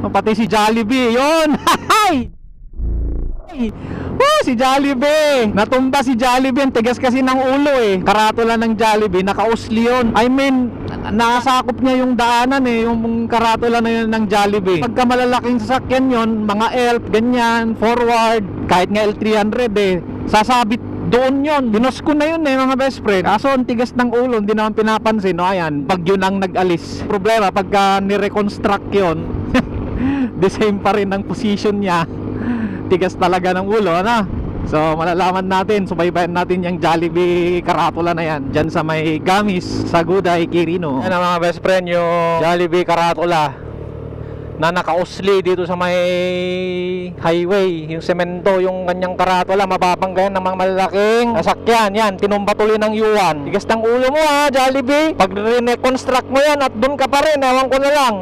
Pati si Jollibee, yun. Si Jollibee, natumba si Jollibee. Ang tigas kasi ng ulo eh. Karatula ng Jollibee, nakausli yun. I mean, nakasakop niya yung daanan eh, yung karatula na yun ng Jollibee. Pagka malalaking sasakyan yun, mga ELF, ganyan, forward, kahit nga L300 eh, sasabit doon yun. Binos ko na yun eh, mga best friend. Kaso ang tigas ng ulo, hindi naman pinapansin. No, ayan, bagyo nang nag-alis. Problema, pagka nireconstruct yun, the same pa rin ang position niya. Tigas talaga ng ulo, ano? So malalaman natin, subaybayan natin yung Jollibee karatula na yan dyan sa may Gamis, Saguday, Quirino. Yan ang mga best friend, yung Jollibee karatula na nakausli dito sa may highway. Yung semento, yung kanyang karatula, mapapanggayan ng mga malalaking sasakyan. Yan, tinumba tuloy ng yuwan. Tigas ng ulo mo ha, Jollibee. Pag re-reconstruct mo yan at doon ka pa rin, ewan ko na lang.